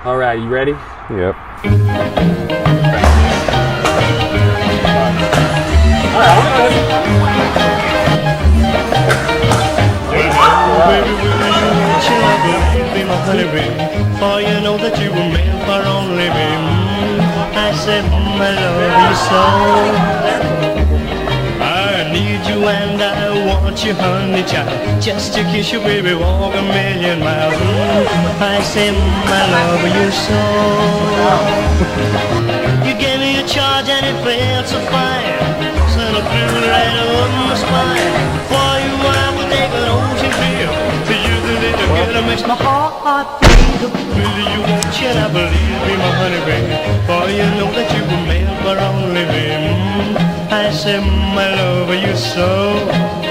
All right, you ready? Yep. Be my honey bee, for you know that you were meant for only me. I said, I love you so. I need you and I want you, honey child, just to kiss you, baby, walk a million miles. I said, I love you so. You gave me a charge and it felt so fine, sent a thrill right up my spine. For you I would take an ocean trip, to you the little girl that makes my heart beat. Really you want you and I believe me, my honey baby, for you know that you were made for only me. I said I love you so.